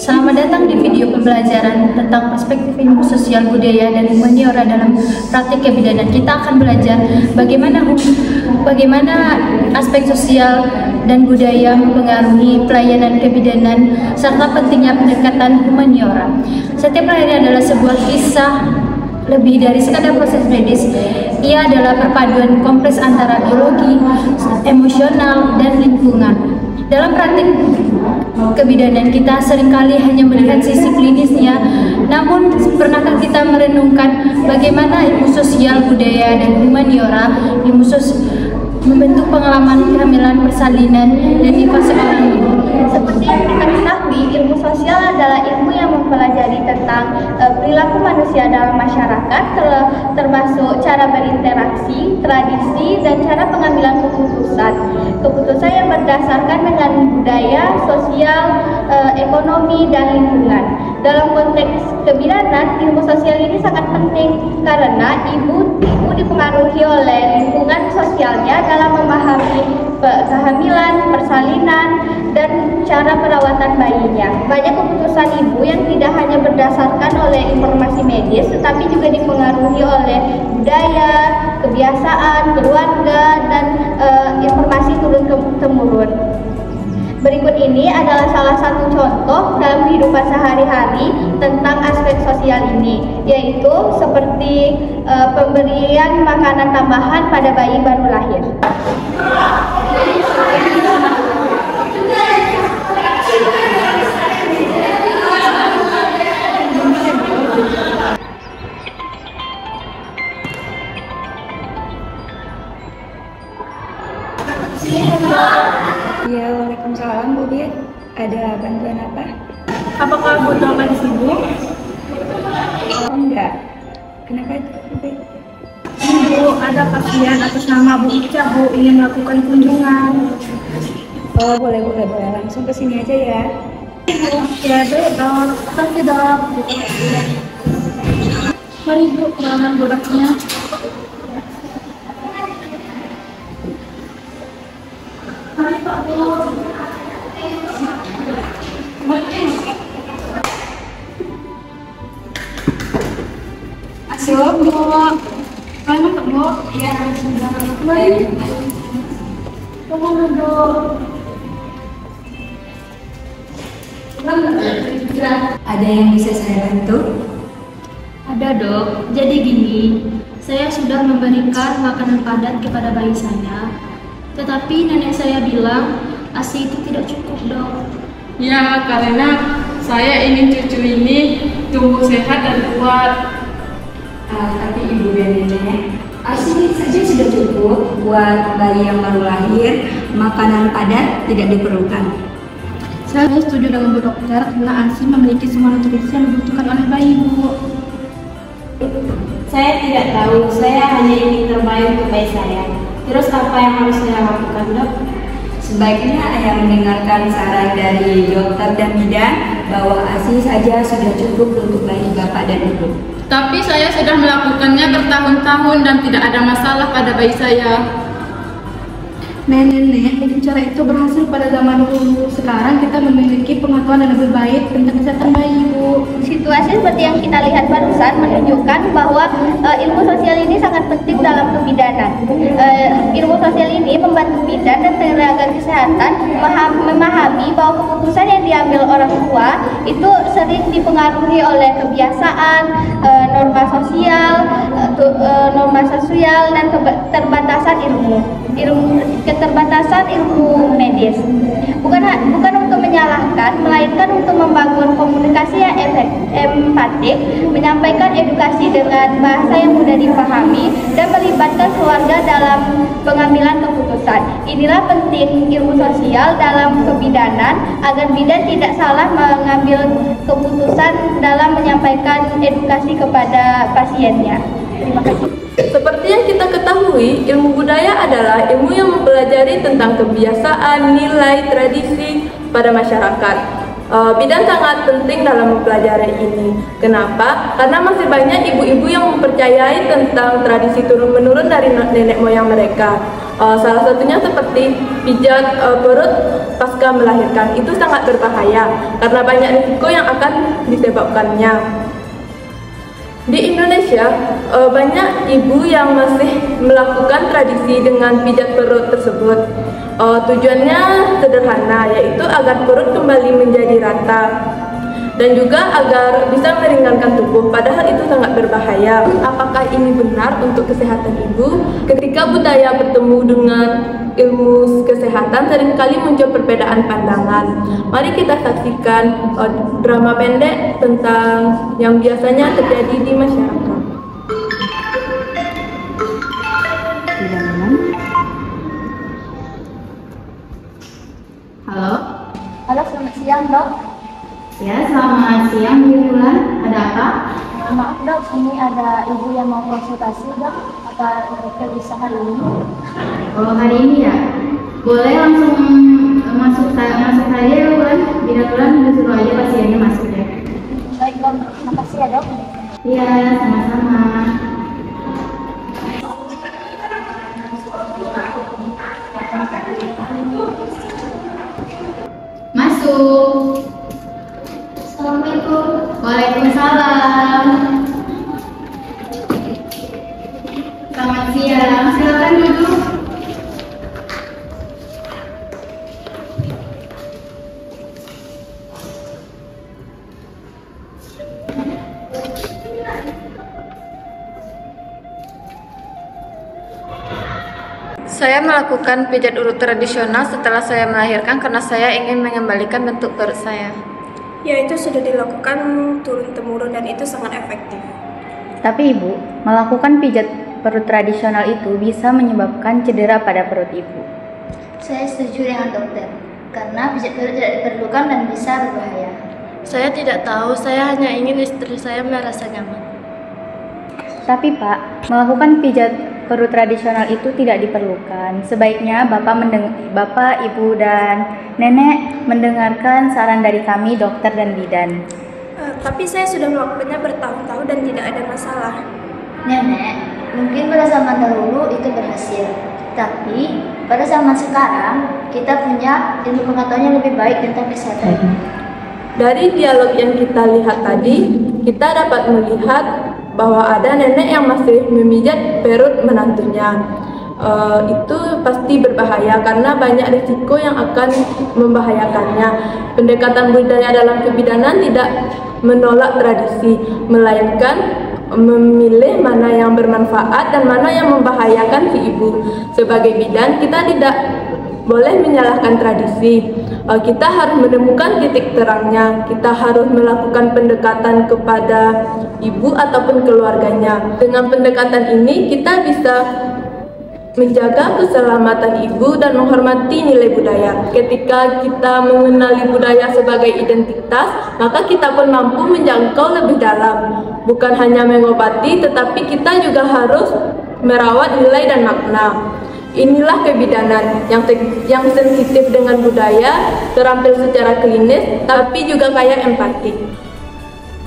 Selamat datang di video pembelajaran tentang perspektif ilmu sosial budaya dan humaniora dalam praktik kebidanan. Kita akan belajar bagaimana aspek sosial dan budaya mempengaruhi pelayanan kebidanan serta pentingnya pendekatan humaniora. Setiap pelayanan adalah sebuah kisah lebih dari sekadar proses medis. Ia adalah perpaduan kompleks antara biologi, emosional, dan lingkungan. Dalam praktik kebidanan kita seringkali hanya melihat sisi klinisnya, namun pernahkah kita merenungkan bagaimana ilmu sosial budaya dan humaniora membentuk pengalaman kehamilan, persalinan, dan fase orang ini? Seperti yang kita ketahui, ilmu sosial adalah ilmu yang mempelajari tentang perilaku manusia dalam masyarakat, termasuk cara berinteraksi, tradisi, dan cara pengambilan keputusan. Keputusan yang berdasarkan dengan budaya, sosial, ekonomi, dan lingkungan. Dalam konteks kebidanan, ilmu sosial ini sangat penting karena ibu dipengaruhi oleh lingkungan sosialnya dalam memahami kehamilan, persalinan, dan cara perawatan bayinya. Banyak keputusan ibu yang tidak hanya berdasarkan oleh informasi medis, tetapi juga dipengaruhi oleh budaya, kebiasaan, keluarga, dan informasi turun-temurun. Berikut ini adalah salah satu contoh dalam kehidupan sehari-hari tentang aspek sosial ini, yaitu seperti pemberian makanan tambahan pada bayi baru lahir. Ya, waalaikumsalam Bu Bir. Ada bantuan apa? Apakah butuh makan sibuk? Oh enggak. Kenapa itu Bu Bir? Bu, ada pasien atas nama Bu Ica, Bu, ingin melakukan kunjungan. Oh boleh. Langsung ke sini aja ya. Ya, dok. Terima dok. Mari Bu, kenalkan produknya. Mari Pak Bu. Masuk Bu. Mana Pak Bu? Iya, sudah. Mari. Tunggu dulu. Ada yang bisa saya bantu? Ada dok, jadi gini, saya sudah memberikan makanan padat kepada bayi saya, tetapi nenek saya bilang ASI itu tidak cukup dok. Ya, karena saya ingin cucu ini tumbuh sehat dan kuat. Tapi ibu dan nenek, ASI saja sudah cukup buat bayi yang baru lahir. Makanan padat tidak diperlukan. Saya setuju dengan Bu Dokter karena ASI memiliki semua nutrisi yang dibutuhkan oleh bayi Bu. Saya tidak tahu, saya hanya ingin terbaik untuk bayi saya. Terus apa yang harus saya lakukan dok? Sebaiknya ayah mendengarkan saran dari dokter dan bidan bahwa ASI saja sudah cukup untuk bayi bapak dan ibu. Tapi saya sudah melakukannya bertahun-tahun dan tidak ada masalah pada bayi saya. Nenek, mungkin cara itu berhasil pada zaman dulu. Sekarang kita memiliki pengetahuan yang lebih baik tentang kesehatan bayi, Bu. Situasi seperti yang kita lihat barusan menunjukkan bahwa ilmu sosial ini sangat penting dalam kebidanan. Ilmu sosial ini membantu bidan dan tenaga kesehatan memahami bahwa keputusan yang diambil orang tua itu sering dipengaruhi oleh kebiasaan, norma sosial, dan keterbatasan ilmu medis. Bukan untuk menyalahkan, melainkan untuk membangun komunikasi yang empatik, menyampaikan edukasi dengan bahasa yang mudah dipahami, dan melibatkan keluarga dalam pengambilan keputusan. Inilah penting ilmu sosial dalam kebidanan agar bidan tidak salah mengambil keputusan dalam menyampaikan edukasi kepada pasiennya. Terima kasih. Seperti yang kita ketahui, ilmu budaya adalah ilmu yang mempelajari tentang kebiasaan, nilai, tradisi pada masyarakat. Bidan sangat penting dalam mempelajari ini. Kenapa? Karena masih banyak ibu-ibu yang mempercayai tentang tradisi turun-menurun dari nenek moyang mereka. Salah satunya seperti pijat perut pasca melahirkan. Itu sangat berbahaya karena banyak risiko yang akan disebabkannya. Di Indonesia, banyak ibu yang masih melakukan tradisi dengan pijat perut tersebut. Tujuannya sederhana, yaitu agar perut kembali menjadi rata dan juga agar bisa meringankan tubuh, padahal itu sangat berbahaya. Apakah ini benar untuk kesehatan ibu? Ketika budaya bertemu dengan ilmu kesehatan, seringkali muncul perbedaan pandangan. Mari kita saksikan drama pendek tentang yang biasanya terjadi di masyarakat. Halo. Halo, selamat siang, Dok. Ya, selamat siang Bu Bulan. Ada apa? Maaf, Dok, ini ada ibu yang mau konsultasi, Dok. Apa dokter bisa hari ini? Oh, hari ini ya? Boleh langsung masuk saja ya Bulan. Bila Bulan disuruh aja pasiennya masuk ya. Baik, Dok. Terima kasih ya, Dok. Iya, sama-sama. Masuk. Assalamualaikum. Waalaikumsalam. Selamat siang. Silakan duduk. Saya melakukan pijat urut tradisional setelah saya melahirkan karena saya ingin mengembalikan bentuk perut saya. Ya, itu sudah dilakukan turun-temurun dan itu sangat efektif. Tapi Ibu, melakukan pijat perut tradisional itu bisa menyebabkan cedera pada perut Ibu. Saya setuju dengan dokter, karena pijat perut tidak diperlukan dan bisa berbahaya. Saya tidak tahu, saya hanya ingin istri saya merasa nyaman. Tapi Pak, melakukan pijat perut tradisional itu tidak diperlukan. Sebaiknya Bapak, Ibu, dan Nenek mendengarkan saran dari kami, dokter dan bidan. Tapi saya sudah melakukannya bertahun-tahun dan tidak ada masalah. Nenek, mungkin pada zaman dahulu itu berhasil. Tapi pada zaman sekarang kita punya ilmu pengetahuan yang lebih baik tentang kesehatan. Dari dialog yang kita lihat tadi, kita dapat melihat bahwa ada nenek yang masih memijat perut menantunya. Itu pasti berbahaya karena banyak risiko yang akan membahayakannya. Pendekatan budaya dalam kebidanan tidak menolak tradisi, melainkan memilih mana yang bermanfaat dan mana yang membahayakan si ibu. Sebagai bidan, kita tidak boleh menyalahkan tradisi. Kita harus menemukan titik terangnya. Kita harus melakukan pendekatan kepada ibu ataupun keluarganya. Dengan pendekatan ini kita bisa menjaga keselamatan ibu dan menghormati nilai budaya. Ketika kita mengenali budaya sebagai identitas, maka kita pun mampu menjangkau lebih dalam. Bukan hanya mengobati, tetapi kita juga harus merawat nilai dan makna. Inilah kebidanan yang sensitif dengan budaya, terampil secara klinis, tapi juga kaya empati.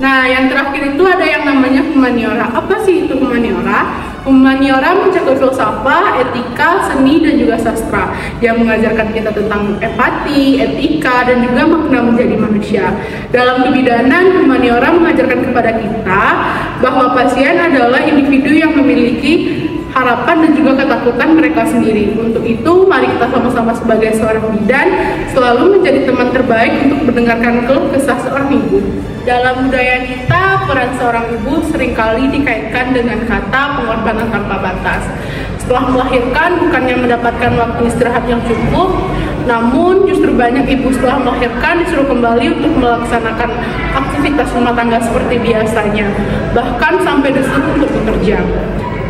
Nah, yang terakhir itu ada yang namanya humaniora. Apa sih itu humaniora? Humaniora mencakup filsafat, etika, seni, dan juga sastra yang mengajarkan kita tentang empati, etika, dan juga makna menjadi manusia. Dalam kebidanan, humaniora mengajarkan kepada kita bahwa pasien adalah individu yang memiliki harapan dan juga ketakutan mereka sendiri. Untuk itu, mari kita sama-sama sebagai seorang bidan selalu menjadi teman terbaik untuk mendengarkan keluh kesah seorang ibu. Dalam budaya kita, peran seorang ibu seringkali dikaitkan dengan kata pengorbanan tanpa batas. Setelah melahirkan, bukannya mendapatkan waktu istirahat yang cukup, namun justru banyak ibu setelah melahirkan disuruh kembali untuk melaksanakan aktivitas rumah tangga seperti biasanya, bahkan sampai disuruh untuk bekerja.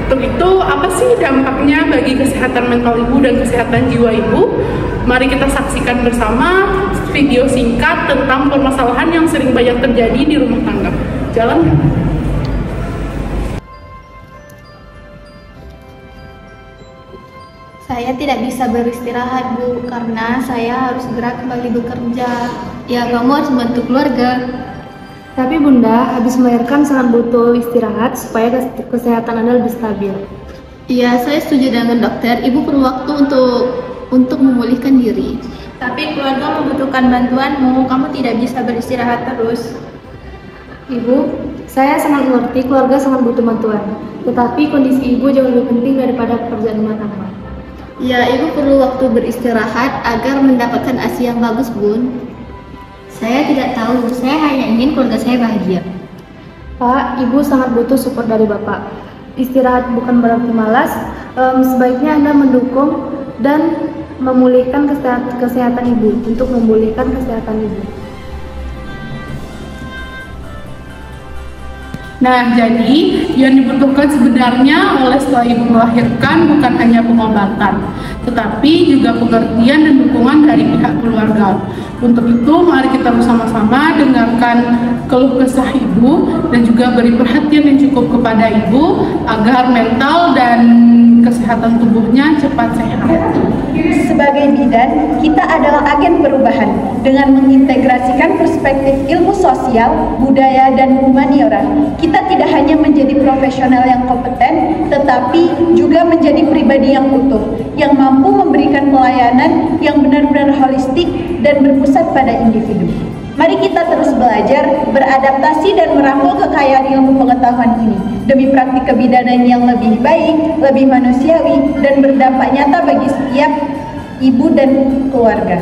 Untuk itu, apa sih dampaknya bagi kesehatan mental ibu dan kesehatan jiwa ibu? Mari kita saksikan bersama video singkat tentang permasalahan yang sering banyak terjadi di rumah tangga. Jalan. Saya tidak bisa beristirahat, Bu, karena saya harus segera kembali bekerja. Ya, kamu harus membantu keluarga. Tapi Bunda, habis melahirkan sangat butuh istirahat supaya kesehatan Anda lebih stabil. Iya, saya setuju dengan dokter. Ibu perlu waktu untuk memulihkan diri. Tapi keluarga membutuhkan bantuanmu, kamu tidak bisa beristirahat terus. Ibu, saya sangat mengerti keluarga sangat butuh bantuan. Tetapi kondisi ibu jauh lebih penting daripada pekerjaan rumah tangga. Ya, ibu perlu waktu beristirahat agar mendapatkan ASI yang bagus, Bun. Saya tidak tahu, saya hanya ingin keluarga saya bahagia. Pak, ibu sangat butuh support dari Bapak. Istirahat bukan berarti malas, sebaiknya Anda mendukung dan memulihkan kesehatan ibu, untuk memulihkan kesehatan ibu. Nah, jadi yang dibutuhkan sebenarnya oleh setelah ibu melahirkan bukan hanya pengobatan, tetapi juga pengertian dan dukungan dari pihak keluarga. Untuk itu, mari kita bersama-sama dengarkan keluh kesah ibu dan juga beri perhatian yang cukup kepada ibu agar mental dan kesehatan tubuhnya cepat sehat. Sebagai bidan, kita adalah agen perubahan dengan mengintegrasikan perspektif ilmu sosial, budaya, dan humaniora. Kita tidak hanya menjadi profesional yang kompeten, tetapi juga menjadi pribadi yang utuh, yang mampu memberikan pelayanan yang benar-benar holistik dan berpusat pada individu. Mari kita terus belajar, beradaptasi, dan merangkul kekayaan ilmu pengetahuan ini demi praktik kebidanan yang lebih baik, lebih manusiawi, dan berdampak nyata bagi setiap ibu dan keluarga.